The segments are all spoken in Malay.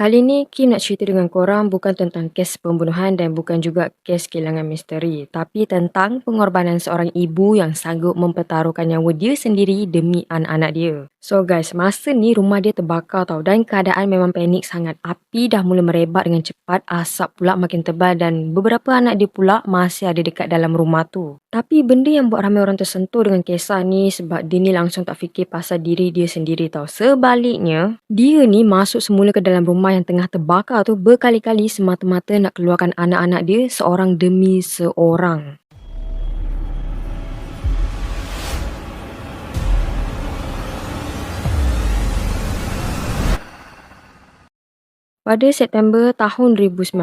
Kali ni Kim nak cerita dengan korang bukan tentang kes pembunuhan dan bukan juga kes kehilangan misteri, tapi tentang pengorbanan seorang ibu yang sanggup mempertaruhkan nyawa dia sendiri demi anak-anak dia. So guys, masa ni rumah dia terbakar tau dan keadaan memang panik sangat. Api dah mula merebak dengan cepat, asap pula makin tebal dan beberapa anak dia pula masih ada dekat dalam rumah tu. Tapi benda yang buat ramai orang tersentuh dengan kisah ni sebab dia ni langsung tak fikir pasal diri dia sendiri tau. Sebaliknya, dia ni masuk semula ke dalam rumah yang tengah terbakar tu berkali-kali semata-mata nak keluarkan anak-anak dia seorang demi seorang. Pada September tahun 2019,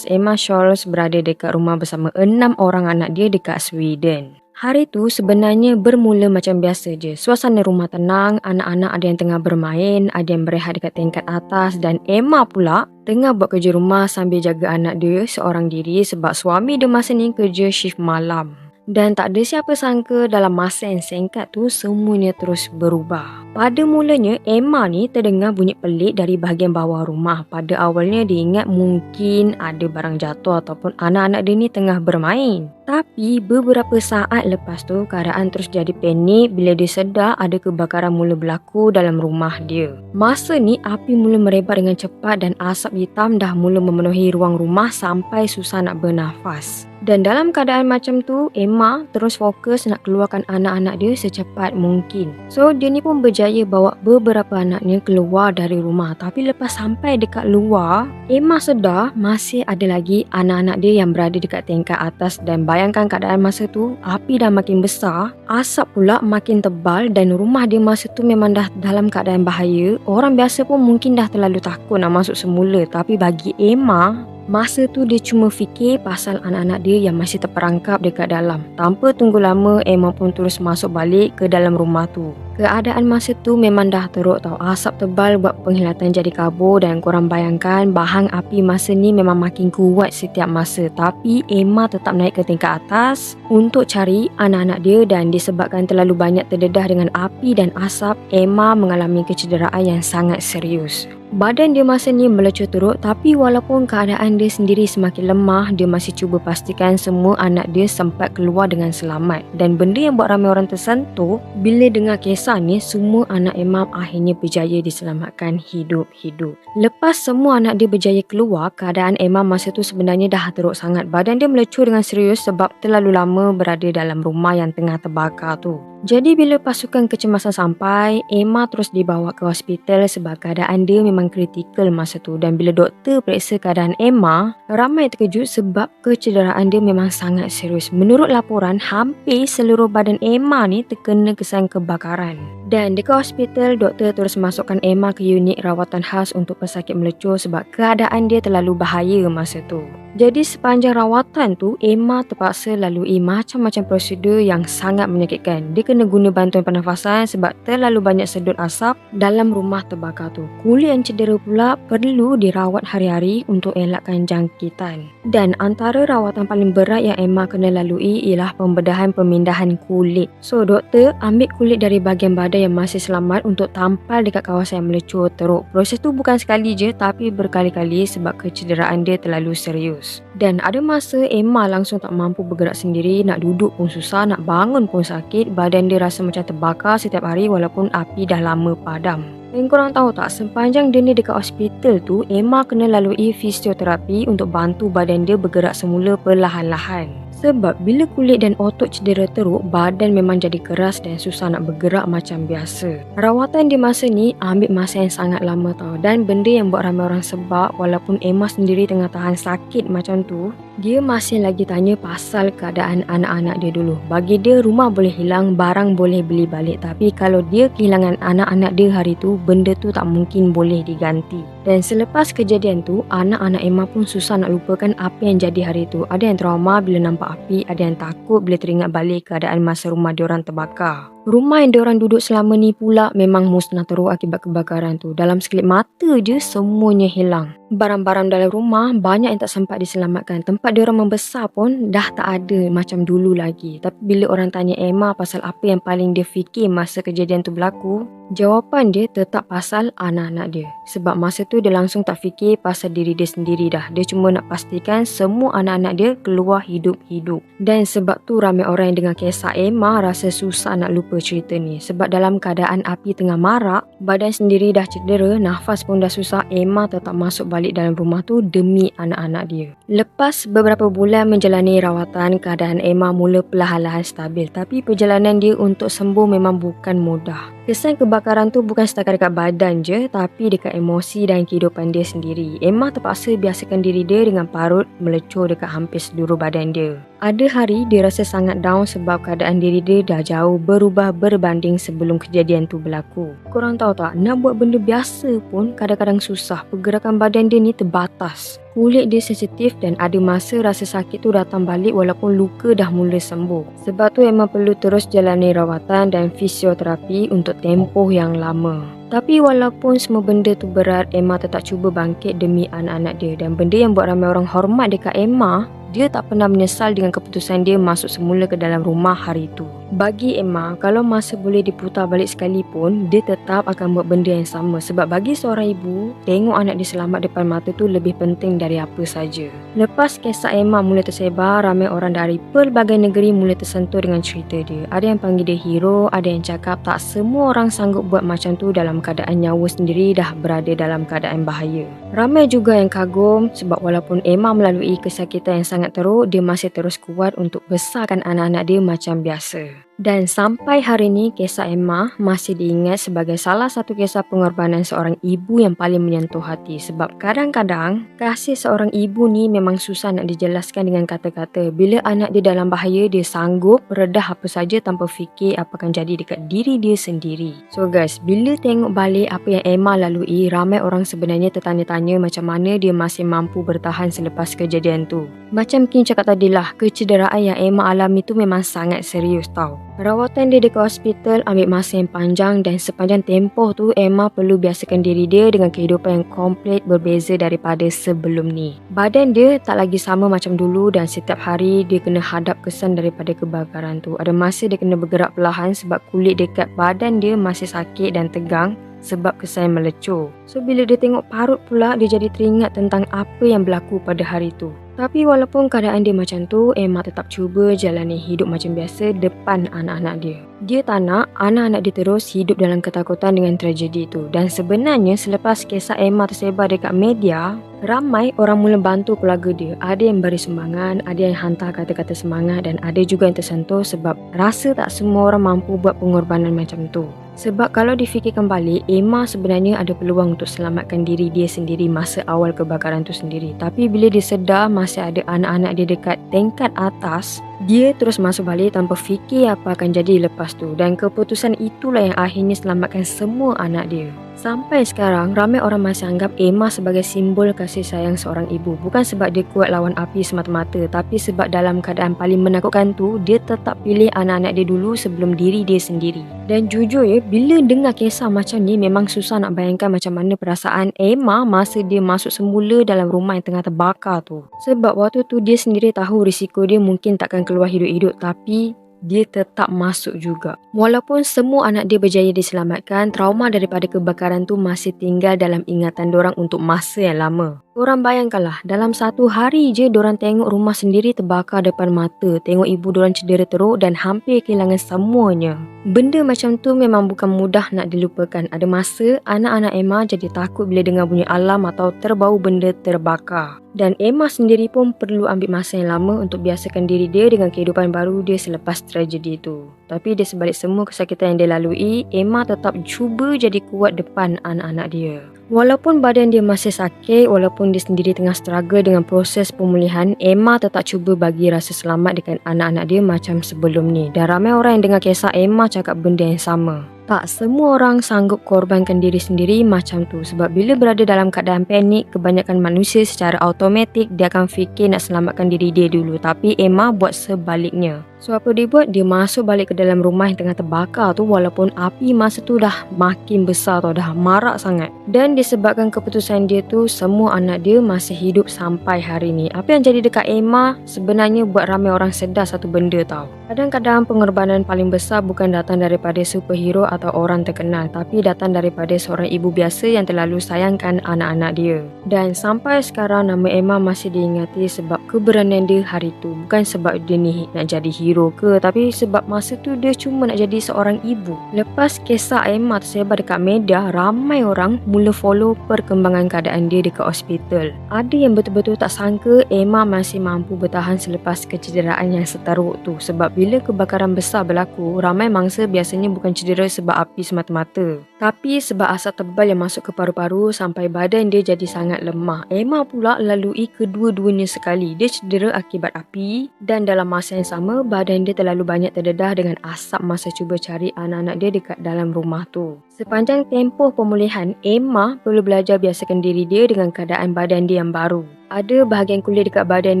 Emma Scholz berada dekat rumah bersama 6 orang anak dia dekat Sweden. Hari tu sebenarnya bermula macam biasa je. Suasana rumah tenang, anak-anak ada yang tengah bermain, ada yang berehat dekat tingkat atas dan Emma pula tengah buat kerja rumah sambil jaga anak dia seorang diri sebab suami dia masa ni kerja shift malam. Dan tak ada siapa sangka dalam masa yang singkat tu semuanya terus berubah. Pada mulanya Emma ni terdengar bunyi pelik dari bahagian bawah rumah. Pada awalnya dia ingat mungkin ada barang jatuh ataupun anak-anak dia ni tengah bermain. Tapi beberapa saat lepas tu keadaan terus jadi panik bila dia sedar ada kebakaran mula berlaku dalam rumah dia. Masa ni api mula merebak dengan cepat dan asap hitam dah mula memenuhi ruang rumah sampai susah nak bernafas. Dan dalam keadaan macam tu, Emma terus fokus nak keluarkan anak-anak dia secepat mungkin. So, dia ni pun berjaya bawa beberapa anaknya keluar dari rumah. Tapi lepas sampai dekat luar, Emma sedar masih ada lagi anak-anak dia yang berada dekat tingkat atas. Dan bayangkan keadaan masa tu, api dah makin besar, asap pula makin tebal dan rumah dia masa tu memang dah dalam keadaan bahaya. Orang biasa pun mungkin dah terlalu takut nak masuk semula. Tapi bagi Emma, masa tu dia cuma fikir pasal anak-anak dia yang masih terperangkap dekat dalam. Tanpa tunggu lama, Emma pun terus masuk balik ke dalam rumah tu. Keadaan masa tu memang dah teruk tau. Asap tebal buat penglihatan jadi kabur dan korang bayangkan bahang api masa ni memang makin kuat setiap masa. Tapi Emma tetap naik ke tingkat atas untuk cari anak-anak dia dan disebabkan terlalu banyak terdedah dengan api dan asap, Emma mengalami kecederaan yang sangat serius. Badan dia masa ni melecur teruk tapi walaupun keadaan dia sendiri semakin lemah, dia masih cuba pastikan semua anak dia sempat keluar dengan selamat. Dan benda yang buat ramai orang tersentuh, bila dengar kisah ni, semua anak Emma akhirnya berjaya diselamatkan hidup-hidup. Lepas semua anak dia berjaya keluar, keadaan Emma masa tu sebenarnya dah teruk sangat. Badan dia melecur dengan serius sebab terlalu lama berada dalam rumah yang tengah terbakar tu. Jadi bila pasukan kecemasan sampai, Emma terus dibawa ke hospital sebab keadaan dia memang kritikal masa tu. Dan bila doktor periksa keadaan Emma, ramai terkejut sebab kecederaan dia memang sangat serius. Menurut laporan, hampir seluruh badan Emma ni terkena kesan kebakaran. Dan dekat hospital, doktor terus masukkan Emma ke unit rawatan khas untuk pesakit melecur sebab keadaan dia terlalu bahaya masa tu. Jadi sepanjang rawatan tu, Emma terpaksa lalui macam-macam prosedur yang sangat menyakitkan. Dia kena guna bantuan pernafasan sebab terlalu banyak sedut asap dalam rumah terbakar tu. Kulit yang cedera pula perlu dirawat hari-hari untuk elakkan jangkitan. Dan antara rawatan paling berat yang Emma kena lalui ialah pembedahan pemindahan kulit. So doktor ambil kulit dari bahagian badan yang masih selamat untuk tampal dekat kawasan yang melecur teruk. Proses tu bukan sekali je tapi berkali-kali sebab kecederaan dia terlalu serius. Dan ada masa Emma langsung tak mampu bergerak sendiri, nak duduk pun susah, nak bangun pun sakit, badan dia rasa macam terbakar setiap hari walaupun api dah lama padam. Dan korang tahu tak, sepanjang dia ni dekat hospital tu, Emma kena lalui fisioterapi untuk bantu badan dia bergerak semula perlahan-lahan. Sebab bila kulit dan otot cedera teruk, badan memang jadi keras dan susah nak bergerak macam biasa. Rawatan di masa ni ambil masa yang sangat lama tau. Dan benda yang buat ramai orang sebab walaupun Emma sendiri tengah tahan sakit macam tu, dia masih lagi tanya pasal keadaan anak-anak dia dulu. Bagi dia, rumah boleh hilang, barang boleh beli balik. Tapi kalau dia kehilangan anak-anak dia hari tu, benda tu tak mungkin boleh diganti. Dan selepas kejadian tu, anak-anak Emma pun susah nak lupakan apa yang jadi hari tu. Ada yang trauma bila nampak api, ada yang takut bila teringat balik keadaan masa rumah diorang terbakar. Rumah yang diorang duduk selama ni pula memang musnah teruk akibat kebakaran tu. Dalam sekelip mata je semuanya hilang. Barang-barang dalam rumah banyak yang tak sempat diselamatkan. Tempat diorang membesar pun dah tak ada macam dulu lagi. Tapi bila orang tanya Emma pasal apa yang paling dia fikir masa kejadian tu berlaku, Jawapan dia tetap pasal anak-anak dia. Sebab masa tu dia langsung tak fikir pasal diri dia sendiri dah. Dia cuma nak pastikan semua anak-anak dia keluar hidup-hidup. Dan sebab tu ramai orang yang dengar kisah Emma rasa susah nak lupa cerita ni. Sebab dalam keadaan api tengah marak, badan sendiri dah cedera, nafas pun dah susah, Emma tetap masuk balik dalam rumah tu demi anak-anak dia. Lepas beberapa bulan menjalani rawatan, keadaan Emma mula perlahan-lahan stabil. Tapi perjalanan dia untuk sembuh memang bukan mudah. Kesan kebakaran tu bukan setakat dekat badan je, tapi dekat emosi dan kehidupan dia sendiri. Emma terpaksa biasakan diri dia dengan parut melecur dekat hampir seluruh badan dia. Ada hari dia rasa sangat down sebab keadaan diri dia dah jauh berubah berbanding sebelum kejadian tu berlaku. Korang tahu tak, nak buat benda biasa pun kadang-kadang susah. Pergerakan badan dia ni terbatas. Kulit dia sensitif dan ada masa rasa sakit tu datang balik walaupun luka dah mula sembuh. Sebab tu Emma perlu terus jalani rawatan dan fisioterapi untuk tempoh yang lama. Tapi walaupun semua benda tu berat, Emma tetap cuba bangkit demi anak-anak dia. Dan benda yang buat ramai orang hormat dekat Emma, dia tak pernah menyesal dengan keputusan dia masuk semula ke dalam rumah hari itu. Bagi Emma, kalau masa boleh diputar balik sekalipun, dia tetap akan buat benda yang sama. Sebab bagi seorang ibu, tengok anak dia selamat depan mata tu lebih penting dari apa saja. Lepas kisah Emma mula tersebar, ramai orang dari pelbagai negeri mula tersentuh dengan cerita dia. Ada yang panggil dia hero, ada yang cakap tak semua orang sanggup buat macam tu dalam keadaan nyawa sendiri dah berada dalam keadaan bahaya. Ramai juga yang kagum sebab walaupun Emma melalui kesakitan yang sangat teruk, dia masih terus kuat untuk besarkan anak-anak dia macam biasa. Dan sampai hari ni, kisah Emma masih diingat sebagai salah satu kisah pengorbanan seorang ibu yang paling menyentuh hati. Sebab kadang-kadang, kasih seorang ibu ni memang susah nak dijelaskan dengan kata-kata. Bila anak dia dalam bahaya, dia sanggup redah apa saja tanpa fikir apa akan jadi dekat diri dia sendiri. So guys, bila tengok balik apa yang Emma lalui, ramai orang sebenarnya tertanya-tanya macam mana dia masih mampu bertahan selepas kejadian tu. Macam King cakap tadilah, kecederaan yang Emma alami tu memang sangat serius tau. Rawatan dia dekat hospital ambil masa yang panjang dan sepanjang tempoh tu Emma perlu biasakan diri dia dengan kehidupan yang komplit berbeza daripada sebelum ni. Badan dia tak lagi sama macam dulu dan setiap hari dia kena hadap kesan daripada kebakaran tu. Ada masa dia kena bergerak perlahan sebab kulit dekat badan dia masih sakit dan tegang sebab kesan melecur. So bila dia tengok parut pula, dia jadi teringat tentang apa yang berlaku pada hari tu. Tapi walaupun keadaan dia macam tu, Emma tetap cuba jalani hidup macam biasa depan anak-anak dia. Dia tak nak anak-anak dia terus hidup dalam ketakutan dengan tragedi itu. Dan sebenarnya selepas kisah Emma tersebar dekat media, ramai orang mula bantu keluarga dia. Ada yang beri sumbangan, ada yang hantar kata-kata semangat dan ada juga yang tersentuh sebab rasa tak semua orang mampu buat pengorbanan macam tu. Sebab kalau difikirkan balik, Emma sebenarnya ada peluang untuk selamatkan diri dia sendiri masa awal kebakaran tu sendiri. Tapi bila dia sedar masih ada anak-anak dia dekat tingkat atas, dia terus masuk balik tanpa fikir apa akan jadi lepas tu. Dan keputusan itulah yang akhirnya selamatkan semua anak dia. Sampai sekarang, ramai orang masih anggap Emma sebagai simbol kasih sayang seorang ibu. Bukan sebab dia kuat lawan api semata-mata, tapi sebab dalam keadaan paling menakutkan tu, dia tetap pilih anak-anak dia dulu sebelum diri dia sendiri. Dan jujur ya, bila dengar kisah macam ni, memang susah nak bayangkan macam mana perasaan Emma masa dia masuk semula dalam rumah yang tengah terbakar tu. Sebab waktu tu dia sendiri tahu risiko dia mungkin takkan keluar hidup-hidup, tapi dia tetap masuk juga. Walaupun semua anak dia berjaya diselamatkan, trauma daripada kebakaran tu masih tinggal dalam ingatan dorang untuk masa yang lama. Korang bayangkanlah, dalam satu hari je dorang tengok rumah sendiri terbakar depan mata, tengok ibu dorang cedera teruk dan hampir kehilangan semuanya. Benda macam tu memang bukan mudah nak dilupakan. Ada masa anak-anak Emma jadi takut bila dengar bunyi alarm atau terbau benda terbakar. Dan Emma sendiri pun perlu ambil masa yang lama untuk biasakan diri dia dengan kehidupan baru dia selepas tragedi itu. Tapi di sebalik semua kesakitan yang dia lalui, Emma tetap cuba jadi kuat depan anak-anak dia. Walaupun badan dia masih sakit, walaupun dia sendiri tengah struggle dengan proses pemulihan, Emma tetap cuba bagi rasa selamat dekat anak-anak dia macam sebelum ni. Dan ramai orang yang dengar kisah Emma cakap benda yang sama. Tak semua orang sanggup korbankan diri sendiri macam tu. Sebab bila berada dalam keadaan panik, kebanyakan manusia secara automatik dia akan fikir nak selamatkan diri dia dulu. Tapi Emma buat sebaliknya. So apa dia buat? Dia masuk balik ke dalam rumah yang tengah terbakar tu walaupun api masa tu dah makin besar tau, dah marak sangat. Dan disebabkan keputusan dia tu, semua anak dia masih hidup sampai hari ni. Apa yang jadi dekat Emma sebenarnya buat ramai orang sedar satu benda tau. Kadang-kadang pengorbanan paling besar bukan datang daripada superhero atau orang terkenal, tapi datang daripada seorang ibu biasa yang terlalu sayangkan anak-anak dia. Dan sampai sekarang nama Emma masih diingati sebab keberanian dia hari tu. Bukan sebab dia ni nak jadi hero ke, tapi sebab masa tu dia cuma nak jadi seorang ibu. Lepas kisah Emma tersebar dekat media, ramai orang mula follow perkembangan keadaan dia dekat hospital. Ada yang betul-betul tak sangka Emma masih mampu bertahan selepas kecederaan yang seteruk tu. Sebab bila kebakaran besar berlaku, ramai mangsa biasanya bukan cedera sebab api semata-mata, tapi sebab asap tebal yang masuk ke paru-paru sampai badan dia jadi sangat lemah. Emma pula lalui kedua-duanya sekali. Dia cedera akibat api dan dalam masa yang sama, badan dia terlalu banyak terdedah dengan asap masa cuba cari anak-anak dia dekat dalam rumah tu. Sepanjang tempoh pemulihan, Emma perlu belajar biasakan diri dia dengan keadaan badan dia yang baru. Ada bahagian kulit dekat badan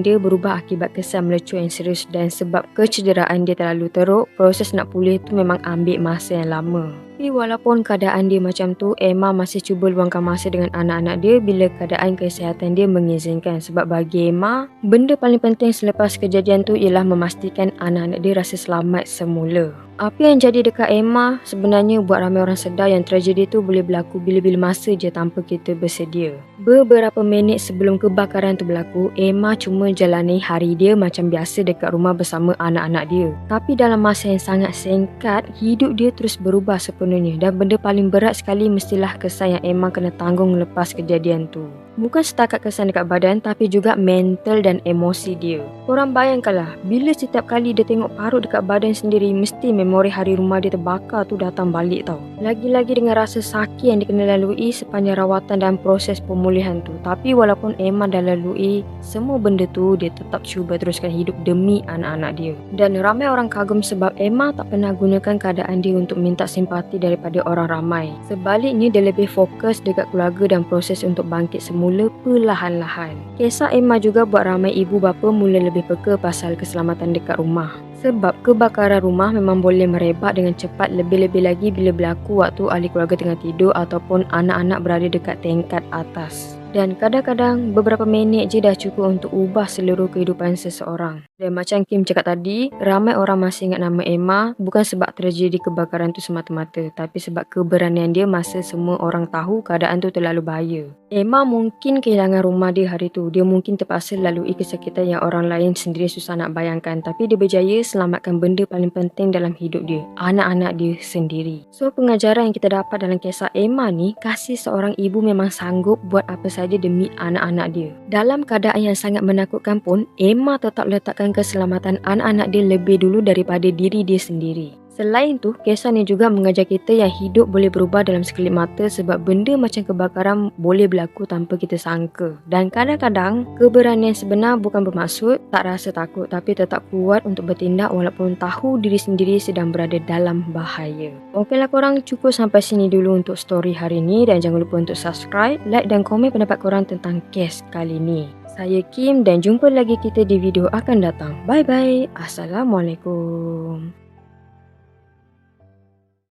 dia berubah akibat kesan melecur yang serius dan sebab kecederaan dia terlalu teruk, proses nak pulih tu memang ambil masa yang lama. Tapi walaupun keadaan dia macam tu, Emma masih cuba luangkan masa dengan anak-anak dia bila keadaan kesihatan dia mengizinkan. Sebab bagi Emma, benda paling penting selepas kejadian tu ialah memastikan anak-anak dia rasa selamat semula. Apa yang jadi dekat Emma sebenarnya buat ramai orang sedar yang tragedi tu boleh berlaku bila-bila masa je tanpa kita bersedia. Beberapa minit sebelum kebakaran tu berlaku, Emma cuma jalani hari dia macam biasa dekat rumah bersama anak-anak dia. Tapi dalam masa yang sangat singkat, hidup dia terus berubah sepenuhnya dan benda paling berat sekali mestilah kesan yang Emma kena tanggung lepas kejadian tu. Bukan setakat kesan dekat badan tapi juga mental dan emosi dia. Korang bayangkanlah, bila setiap kali dia tengok parut dekat badan sendiri, mesti memori hari rumah dia terbakar tu datang balik tau. Lagi-lagi dengan rasa sakit yang dia kena lalui sepanjang rawatan dan proses pemulihan tu. Tapi walaupun Emma dah lalui semua benda tu, dia tetap cuba teruskan hidup demi anak-anak dia. Dan ramai orang kagum sebab Emma tak pernah gunakan keadaan dia untuk minta simpati daripada orang ramai. Sebaliknya, dia lebih fokus dekat keluarga dan proses untuk bangkit semula perlahan-lahan. Kisah Emma juga buat ramai ibu bapa mula lebih peka pasal keselamatan dekat rumah. Sebab kebakaran rumah memang boleh merebak dengan cepat, lebih-lebih lagi bila berlaku waktu ahli keluarga tengah tidur ataupun anak-anak berada dekat tingkat atas. Dan kadang-kadang beberapa minit je dah cukup untuk ubah seluruh kehidupan seseorang. Dan macam Kim cakap tadi, ramai orang masih ingat nama Emma bukan sebab tragedi kebakaran tu semata-mata, tapi sebab keberanian dia masa semua orang tahu keadaan tu terlalu bahaya. Emma mungkin kehilangan rumah dia hari tu. Dia mungkin terpaksa lalui kesakitan yang orang lain sendiri susah nak bayangkan, tapi dia berjaya selamatkan benda paling penting dalam hidup dia, anak-anak dia sendiri. So pengajaran yang kita dapat dalam kisah Emma ni, kasih seorang ibu memang sanggup buat apa saja demi anak-anak dia. Dalam keadaan yang sangat menakutkan pun, Emma tetap letakkan keselamatan anak-anak dia lebih dulu daripada diri dia sendiri. Selain tu, kisah ni juga mengajar kita yang hidup boleh berubah dalam sekelip mata sebab benda macam kebakaran boleh berlaku tanpa kita sangka. Dan kadang-kadang, keberanian sebenar bukan bermaksud tak rasa takut tapi tetap kuat untuk bertindak walaupun tahu diri sendiri sedang berada dalam bahaya. Okeylah korang, cukup sampai sini dulu untuk story hari ni dan jangan lupa untuk subscribe, like dan komen pendapat korang tentang kes kali ni. Saya Kim dan jumpa lagi kita di video akan datang. Bye-bye. Assalamualaikum.